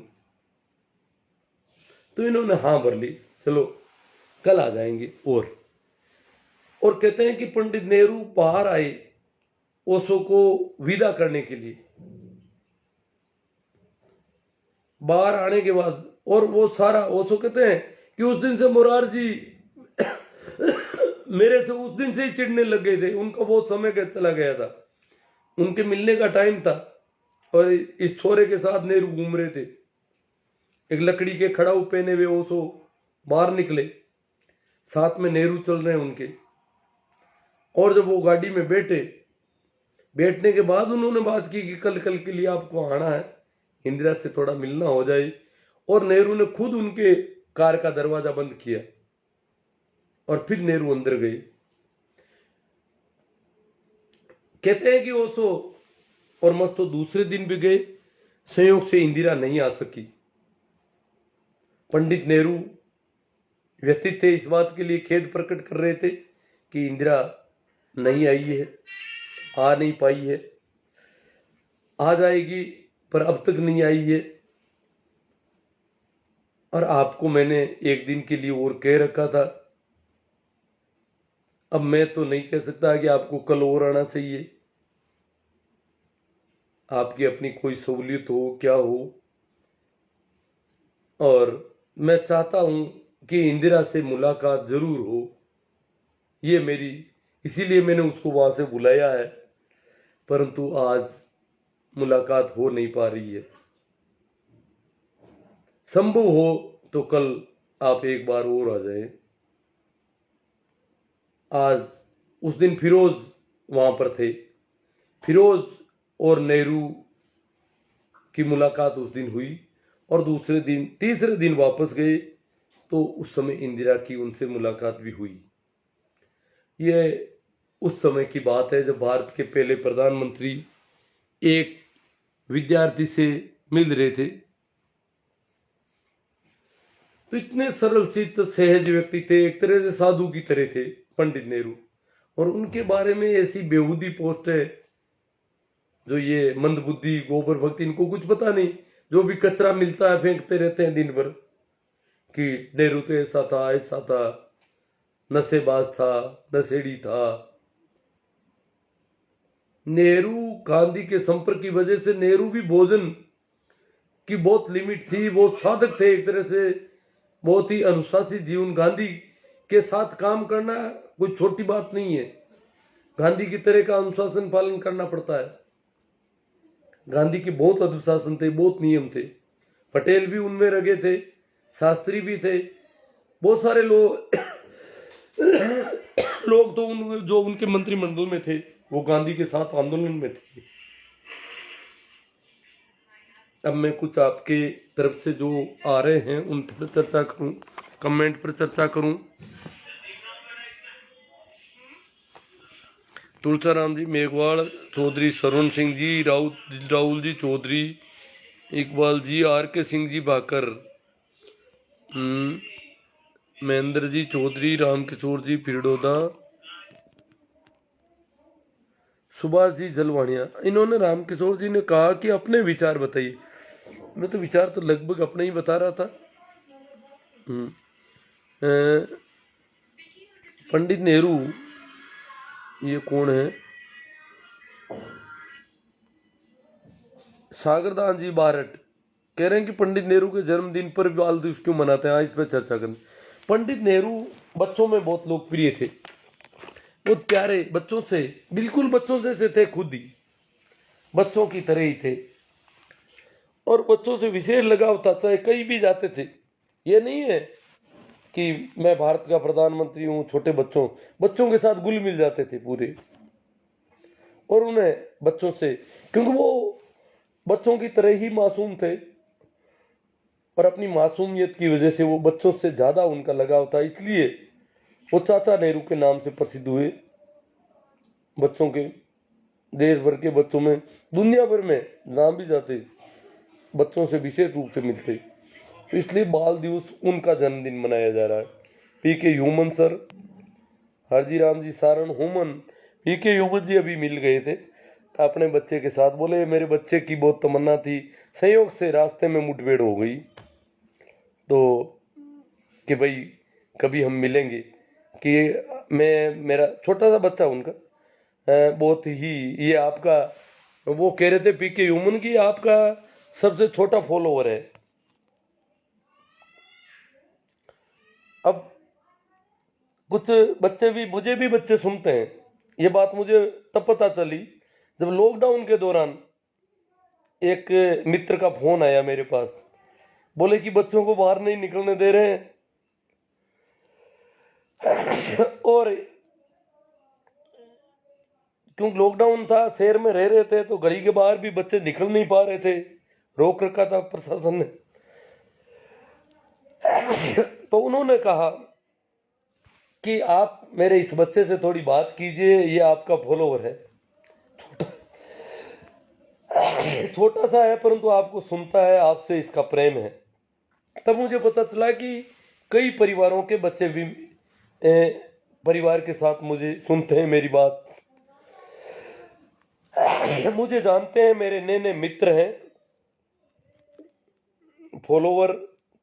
तो इन्होंने हाँ भर ली, चलो कल आ जाएंगे। और कहते हैं कि पंडित नेहरू बाहर आए ओशो को विदा करने के लिए। बाहर आने के बाद और वो सारा, ओशो कहते हैं कि उस दिन से मोरारजी मेरे से उस दिन से ही चिढ़ने लग गए थे। उनका बहुत समय का चला गया था, उनके मिलने का टाइम था और इस छोरे के साथ नेहरू घूम रहे थे। एक लकड़ी के खड़ाऊ पहने हुए ओशो बाहर निकले, साथ में नेहरू चल रहे हैं उनके। और जब वो गाड़ी में बैठने के बाद उन्होंने बात की कि कल के लिए आपको आना है, इंदिरा से थोड़ा मिलना हो जाए। और नेहरू ने खुद उनके कार का दरवाजा बंद किया और फिर नेहरू अंदर गए। कहते हैं कि ओशो और मस्तो दूसरे दिन भी गए, संयोग से इंदिरा नहीं आ सकी। पंडित नेहरू व्यथित थे, इस बात के लिए खेद प्रकट कर रहे थे कि इंदिरा नहीं आई है, आ नहीं पाई है, आ जाएगी पर अब तक नहीं आई है। और आपको मैंने एक दिन के लिए और कह रखा था, अब मैं तो नहीं कह सकता कि आपको कल और आना चाहिए। आपकी अपनी कोई सहूलियत हो, क्या हो, और मैं चाहता हूं कि इंदिरा से मुलाकात जरूर हो, ये मेरी, इसीलिए मैंने उसको वहां से बुलाया है। परंतु आज मुलाकात हो नहीं पा रही है। संभव हो तो कल आप एक बार और आ जाए। आज उस दिन फिरोज वहां पर थे। फिरोज और नेहरू की मुलाकात उस दिन हुई और दूसरे दिन तीसरे दिन वापस गए तो उस समय इंदिरा की उनसे मुलाकात भी हुई। यह उस समय की बात है जब भारत के पहले प्रधानमंत्री एक विद्यार्थी से मिल रहे थे। तो इतने सरल चित्त सहज व्यक्ति थे, एक तरह से साधु की तरह थे पंडित नेहरू। और उनके बारे में ऐसी बेहूदी पोस्ट है जो ये मंदबुद्धि गोबर भक्ति, इनको कुछ पता नहीं, जो भी कचरा मिलता है फेंकते रहते हैं दिन भर कि नेहरू तो ऐसा था, नशेबाज था, नशेड़ी था। नेहरू गांधी के संपर्क की वजह से नेहरू भी भोजन की बहुत लिमिट थी, बहुत साधक थे, एक तरह से बहुत ही अनुशासित जीवन। गांधी के साथ काम करना कोई छोटी बात नहीं है। गांधी की तरह का अनुशासन पालन करना पड़ता है। गांधी के बहुत अनुशासन थे, बहुत नियम थे। पटेल भी उनमें रगे थे, शास्त्री भी थे, बहुत सारे लोग लोग तो जो उनके मंत्रिमंडल में थे वो गांधी के साथ आंदोलन में थे। अब मैं कुछ आपके तरफ से जो आ रहे हैं उन पर चर्चा करूं, कमेंट पर चर्चा करूं। तुलसाराम जी मेघवाल, चौधरी सरवण सिंह जी, राहुल जी चौधरी, इकबाल जी, आर के सिंह जी भाकर, महेंद्र जी चौधरी, रामकिशोर जी फिरडोदा, सुभाष जी जलवाणिया। इन्होंने, रामकिशोर जी ने कहा कि अपने विचार बताइए। मैं तो विचार तो लगभग अपने ही बता रहा था। पंडित नेहरू, ये कौन है? सागरदान जी बारट कह रहे हैं कि पंडित नेहरू के जन्मदिन पर बाल दिवस क्यों मनाते हैं, आज इस पर चर्चा करें। पंडित नेहरू बच्चों में बहुत लोकप्रिय थे, बहुत प्यारे, बच्चों से बिल्कुल बच्चों जैसे थे, खुद ही बच्चों की तरह ही थे और बच्चों से विशेष लगाव था, चाहे कहीं भी जाते थे। ये नहीं है कि मैं भारत का प्रधानमंत्री हूं, छोटे बच्चों के साथ घुल मिल जाते थे पूरे। और उन्हें बच्चों से, क्योंकि वो बच्चों की तरह ही मासूम थे और अपनी मासूमियत की वजह से वो बच्चों से ज्यादा उनका लगाव था, इसलिए वो चाचा नेहरू के नाम से प्रसिद्ध हुए। बच्चों के, देश भर के बच्चों में, दुनिया भर में नाम भी जाते, बच्चों से विशेष रूप से मिलते, तो इसलिए बाल दिवस उनका जन्मदिन मनाया जा रहा है। पीके human sir, Harji Ram ji Saran human, पीके ह्यूमन जी अभी मिल गए थे अपने बच्चे के साथ। बोले मेरे बच्चे की बहुत तमन्ना थी, संयोग से रास्ते में मुठभेड़ हो गई तो कि भाई कभी हम मिलेंगे। कि मेरा छोटा सा बच्चा उनका बहुत ही, ये आपका, वो कह रहे थे पीके ह्यूमन की आपका सबसे छोटा फॉलोवर है। अब कुछ बच्चे भी, मुझे भी बच्चे सुनते हैं, ये बात मुझे तब पता चली जब लॉकडाउन के दौरान एक मित्र का फोन आया मेरे पास। बोले कि बच्चों को बाहर नहीं निकलने दे रहे हैं और क्योंकि लॉकडाउन था, शहर में रह रहे थे, तो गली के बाहर भी बच्चे निकल नहीं पा रहे थे, रोक रखा था प्रशासन ने। तो उन्होंने कहा कि आप मेरे इस बच्चे से थोड़ी बात कीजिए, ये आपका फॉलोवर है, छोटा सा है परंतु आपको सुनता है, आपसे इसका प्रेम है। तब मुझे पता चला कि कई परिवारों के बच्चे भी परिवार के साथ मुझे सुनते हैं, मेरी बात मुझे जानते हैं, मेरे नए नए मित्र हैं। फॉलोवर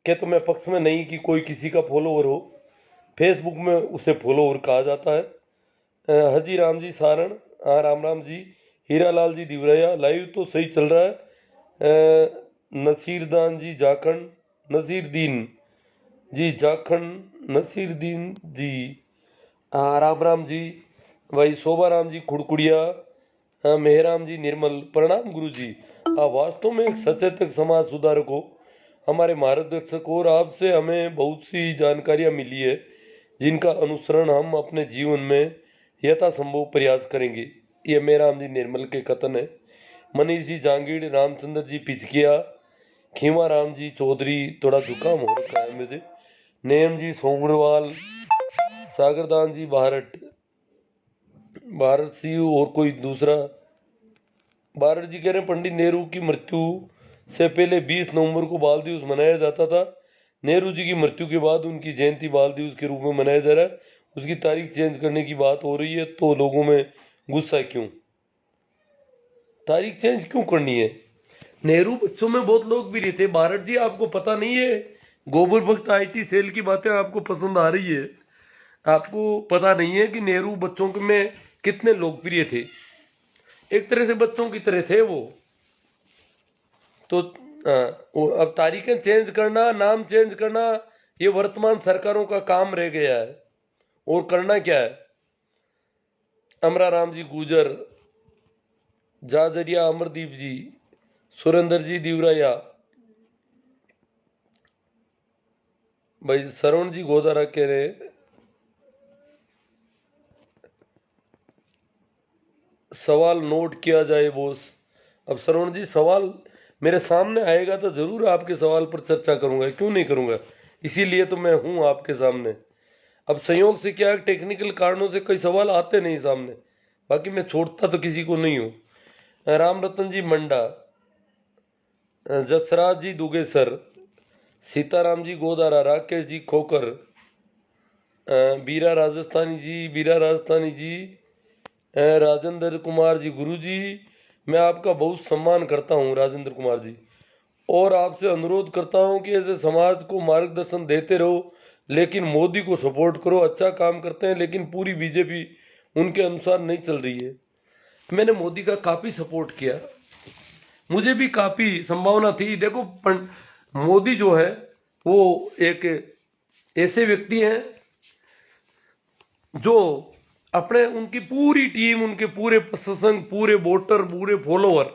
के तो मैं पक्ष में नहीं कि कोई किसी का फॉलोवर हो, फेसबुक में उसे फॉलोवर कहा जाता है। हजी राम जी सारण, हाँ राम जी, हीरालाल जी दिवरैया, लाइव तो सही चल रहा है। नसीरदान जी जाखंड, नसीरदीन जी जाखंड, नसीरदीन जी, हाँ राम जी, भाई शोभा राम जी खुड़कुड़िया, हाँ, मेहराम जी निर्मल, प्रणाम गुरु जी। आप वास्तव में एक सचेतक समाज सुधारक हो, हमारे मार्गदर्शक हो, और आपसे हमें बहुत सी जानकारियां मिली है जिनका अनुसरण हम अपने जीवन में यथासंभव प्रयास करेंगे। ये मेहराम जी निर्मल के कथन है। मनीष जी जांगीड़, रामचंद्र जी पिचकिया, खीमा राम जी चौधरी, थोड़ा जुकाम हो रखा है मुझे, नेम जी सोमड़वाल, सागरदान जी भारत सीयू, और कोई दूसरा भारत जी कह रहे हैं पंडित नेहरू की मृत्यु से पहले 20 नवंबर को बाल दिवस मनाया जाता था। नेहरू जी की मृत्यु के बाद उनकी जयंती बाल दिवस के रूप में मनाया जा रहा है। उसकी तारीख चेंज करने की बात हो रही है, तो लोगों में गुस्सा क्यों? तारीख चेंज क्यों करनी है? नेहरू बच्चों में बहुत लोकप्रिय थे। भारत जी आपको पता नहीं है? गोबर भक्त आईटी सेल की बातें आपको पसंद आ रही है? आपको पता नहीं है कि नेहरू बच्चों में कितने लोकप्रिय थे? एक तरह से बच्चों की तरह थे वो। तो अब तारीखें चेंज करना, नाम चेंज करना, ये वर्तमान सरकारों का काम रह गया है। और करना क्या है? अमरा राम जी गुजर, जाजरिया अमरदीप जी, सुरेंद्र जी दिवराया, भाई श्रवण जी गोदारा कह रहे सवाल नोट किया जाए बॉस। अब श्रवण जी सवाल मेरे सामने आएगा तो जरूर आपके सवाल पर चर्चा करूंगा, क्यों नहीं करूंगा? इसीलिए तो मैं हूं आपके सामने। अब संयोग से क्या, टेक्निकल कारणों से कई सवाल आते नहीं सामने, बाकी मैं छोड़ता तो किसी को नहीं हूं। राम रतन जी मंडा, जसराज जी दुगेसर, सीताराम जी गोदारा, राकेश जी खोकर, बीरा राजस्थानी जी, राजेंद्र कुमार जी गुरु जी, मैं आपका बहुत सम्मान करता हूं राजेंद्र कुमार जी, और आपसे अनुरोध करता हूं कि ऐसे समाज को मार्गदर्शन देते रहो, लेकिन मोदी को सपोर्ट करो। अच्छा काम करते हैं, लेकिन पूरी बीजेपी उनके अनुसार नहीं चल रही है। मैंने मोदी का काफी सपोर्ट किया, मुझे भी काफी संभावना थी। देखो मोदी जो है वो एक ऐसे व्यक्ति हैं जो अपने, उनकी पूरी टीम, उनके पूरे प्रशासन, पूरे वोटर, पूरे फॉलोअर,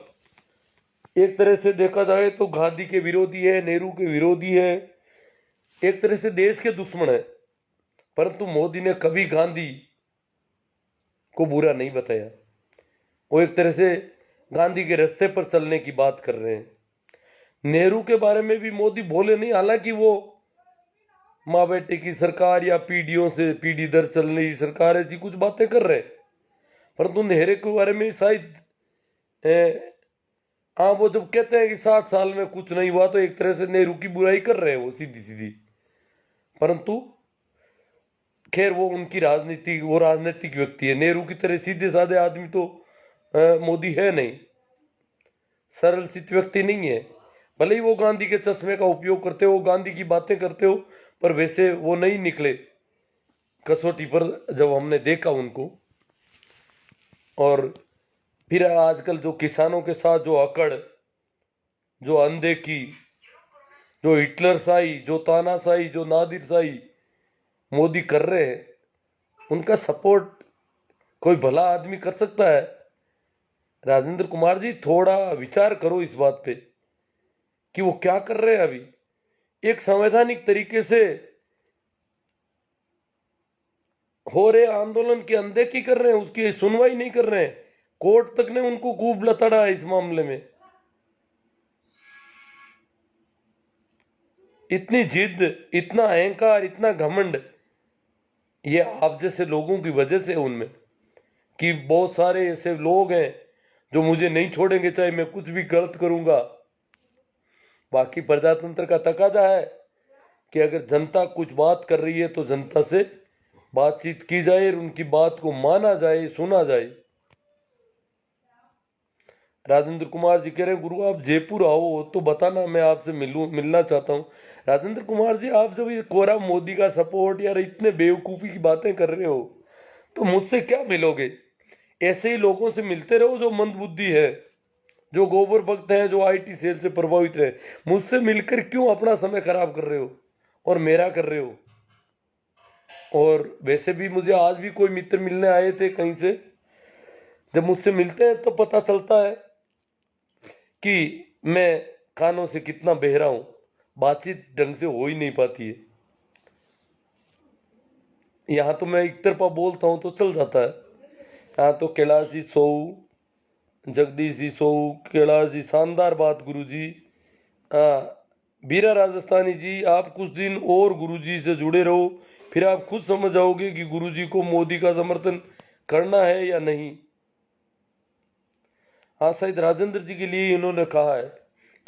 एक तरह से देखा जाए तो गांधी के विरोधी है, नेहरू के विरोधी है, एक तरह से देश के दुश्मन है। परंतु मोदी ने कभी गांधी को बुरा नहीं बताया। वो एक तरह से गांधी के रास्ते पर चलने की बात कर रहे हैं। नेहरू के बारे में भी मोदी बोले नहीं, हालांकि वो माँ बेटे की सरकार या पीढ़ियों से पीढ़ी दर चल रही सरकार, ऐसी कुछ बातें कर रहे हैं। परंतु नेहरू के बारे में शायद हाँ, वो जब कहते हैं कि 60 साल में कुछ नहीं हुआ, तो एक तरह से नेहरू की बुराई कर रहे हैं वो, सीधी सीधी। परंतु खैर वो उनकी राजनीति, वो राजनीतिक व्यक्ति है। नेहरू की तरह सीधे साधे आदमी तो मोदी है नहीं, सरल चित व्यक्ति नहीं है। भले ही वो गांधी के चश्मे का उपयोग करते हो, गांधी की बातें करते हो, पर वैसे वो नहीं निकले कसौटी पर जब हमने देखा उनको। और फिर आजकल जो किसानों के साथ जो अकड़, जो अनदेखी, जो हिटलर शाही, जो तानाशाही, जो नादिर शाही मोदी कर रहे हैं, उनका सपोर्ट कोई भला आदमी कर सकता है? राजेंद्र कुमार जी थोड़ा विचार करो इस बात पे कि वो क्या कर रहे हैं। अभी एक संवैधानिक तरीके से हो रहे आंदोलन की अनदेखी कर रहे हैं, उसकी सुनवाई नहीं कर रहे हैं। कोर्ट तक ने उनको खूब लताड़ा है इस मामले में। इतनी जिद, इतना अहंकार, इतना घमंड, ये आप जैसे लोगों की वजह से उनमें, कि बहुत सारे ऐसे लोग हैं जो मुझे नहीं छोड़ेंगे चाहे मैं कुछ भी गलत करूंगा। बाकी प्रजातंत्र का तकाजा है कि अगर जनता कुछ बात कर रही है तो जनता से बातचीत की जाए और उनकी बात को माना जाए, सुना जाए। राजेंद्र कुमार जी कह रहे हैं गुरु आप जयपुर आओ तो बताना, मैं आपसे मिलना चाहता हूँ। राजेंद्र कुमार जी, आप जब ये कोरा मोदी का सपोर्ट यार इतने बेवकूफी की बातें कर रहे हो, तो मुझसे क्या मिलोगे? ऐसे ही लोगों से मिलते रहो जो मंदबुद्धि है, जो गोबर भक्त हैं, जो आईटी सेल से प्रभावित रहे। मुझसे मिलकर क्यों अपना समय खराब कर रहे हो और मेरा कर रहे हो? और वैसे भी मुझे आज भी कोई मित्र मिलने आए थे कहीं से, जब मुझसे मिलते हैं तो पता चलता है कि मैं कानों से कितना बहरा हूं, बातचीत ढंग से हो ही नहीं पाती है। यहाँ तो मैं एक तरफा बोलता हूँ तो चल जाता है। यहाँ तो कैलाश जी सोऊ, जगदीश जी सोऊ, कैलाश जी शानदार बात गुरु जी। हाँ, बीरा राजस्थानी जी, आप कुछ दिन और गुरु जी से जुड़े रहो, फिर आप खुद समझ जाओगे कि गुरु जी को मोदी का समर्थन करना है या नहीं। हाँ, शायद राजेंद्र जी के लिए इन्होंने कहा है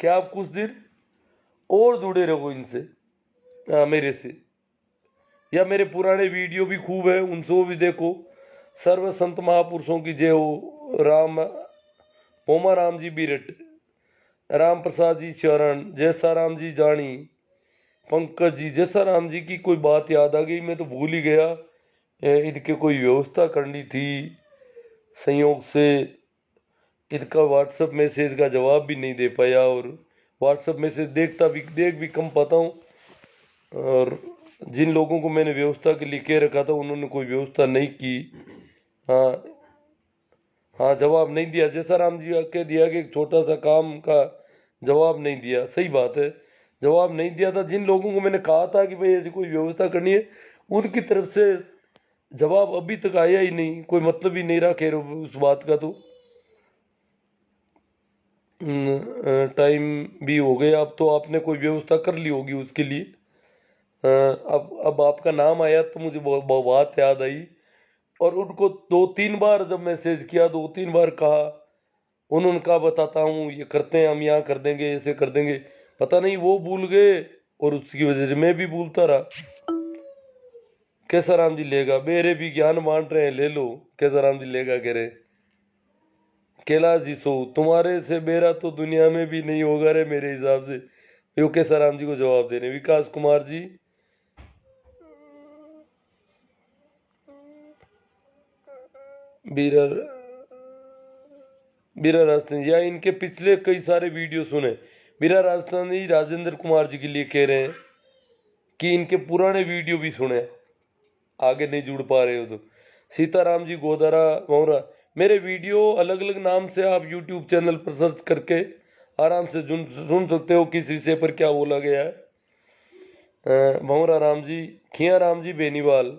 कि आप कुछ दिन और जुड़े रहो इनसे, मेरे से, या मेरे पुराने वीडियो भी खूब है, उनसे भी देखो। सर्व संत महापुरुषों की जय हो। राम पोमा राम जी बीरट, राम प्रसाद जी शरण, जैसा राम जी जानी, पंकज जी, जैसा राम जी की कोई बात याद आ गई, मैं तो भूल ही गया। इनके कोई व्यवस्था करनी थी, संयोग से इनका व्हाट्सएप मैसेज का जवाब भी नहीं दे पाया, और व्हाट्सएप मैसेज देख भी कम पाता हूँ। और जिन लोगों को मैंने व्यवस्था के लिए कह रखा था उन्होंने कोई व्यवस्था नहीं की। हाँ हाँ, जवाब नहीं दिया। जैसा राम जी कह दिया कि एक छोटा सा काम का जवाब नहीं दिया, सही बात है, जवाब नहीं दिया था। जिन लोगों को मैंने कहा था कि भाई ऐसी कोई व्यवस्था करनी है, उनकी तरफ से जवाब अभी तक आया ही नहीं, कोई मतलब ही नहीं रहा। खैर उस बात का तो टाइम भी हो गया, अब तो आपने कोई व्यवस्था कर ली होगी उसके लिए। अब आपका नाम आया तो मुझे बात याद आई, और उनको 2-3 बार जब मैसेज किया, 2-3 बार कहा, उन्होंने कहा बताता हूँ, ये करते हैं, हम यहाँ कर देंगे, ऐसे कर देंगे। पता नहीं वो भूल गए और उसकी वजह से मैं भी भूलता रहा। कैसा राम जी लेगा, मेरे भी ज्ञान मान रहे हैं, ले लो। कैसा राम जी लेगा कह रहे। कैलाश जी सो, तुम्हारे से मेरा तो दुनिया में भी नहीं होगा रे मेरे हिसाब से। यो कैसा राम जी को जवाब देने। विकास कुमार जी, बीरा बीरा राजस्थानी, या इनके पिछले कई सारे वीडियो सुने। बीरा राजस्थानी राजेंद्र कुमार जी के लिए कह रहे हैं कि इनके पुराने वीडियो भी सुने, आगे नहीं जुड़ पा रहे हो तो। सीताराम जी गोदारा मौरा, मेरे वीडियो अलग अलग नाम से आप यूट्यूब चैनल पर सर्च करके आराम से सुन सकते हो किस विषय पर क्या बोला गया है। भंवरा राम जी, खिया राम जी बेनीवाल,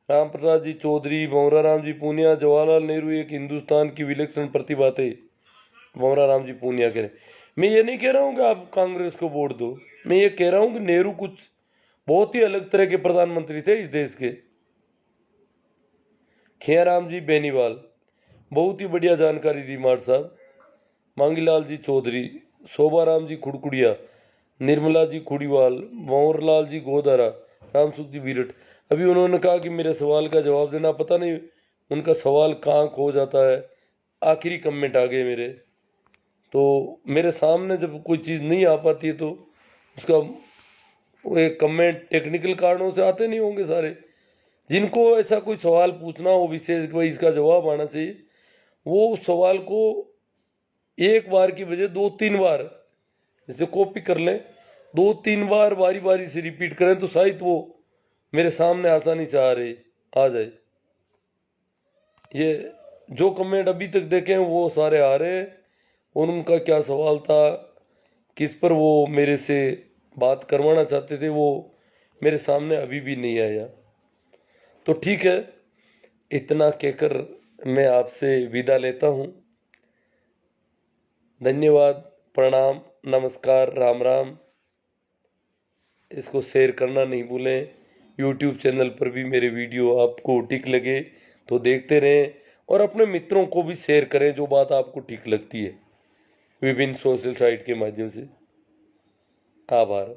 राम प्रसाद जी चौधरी, भंवरा राम जी पूनिया, जवाहरलाल नेहरू एक हिंदुस्तान की विलक्षण प्रतिभा थे। भंवरा राम जी पूनिया कह रहे। मैं ये नहीं कह रहा हूँ कि आप कांग्रेस को वोट दो, मैं ये कह रहा हूँ कि नेहरू कुछ बहुत ही अलग तरह के प्रधानमंत्री थे इस देश के। खियाराम जी बेनीवाल, बहुत ही बढ़िया जानकारी दी मार साहब। मांगीलाल जी चौधरी, शोभाराम जी खुड़कुड़िया, निर्मला जी खुड़ीवाल, भंवरलाल जी गोदारा, रामसुख जी बीरट। अभी उन्होंने कहा कि मेरे सवाल का जवाब देना, पता नहीं उनका सवाल कहाँ खो जाता है। आखिरी कमेंट आ गए मेरे, तो मेरे सामने जब कोई चीज़ नहीं आ पाती है तो उसका वो एक कमेंट टेक्निकल कारणों से आते नहीं होंगे सारे। जिनको ऐसा कोई सवाल पूछना हो विशेष कि भाई इसका जवाब आना चाहिए, वो उस सवाल को एक बार की बजाय 2-3 बार जैसे कॉपी कर लें, 2-3 बार बारी बारी से रिपीट करें, तो शायद वो मेरे सामने आसानी से आ जाए। ये जो कमेंट अभी तक देखे हैं वो सारे आ रहे हैं, और उनका क्या सवाल था, किस पर वो मेरे से बात करवाना चाहते थे, वो मेरे सामने अभी भी नहीं आया। तो ठीक है, इतना कहकर मैं आपसे विदा लेता हूँ। धन्यवाद, प्रणाम, नमस्कार, राम राम। इसको शेयर करना नहीं भूलें। यूट्यूब चैनल पर भी मेरे वीडियो आपको ठीक लगे तो देखते रहें, और अपने मित्रों को भी शेयर करें जो बात आपको ठीक लगती है, विभिन्न सोशल साइट के माध्यम से। आभार।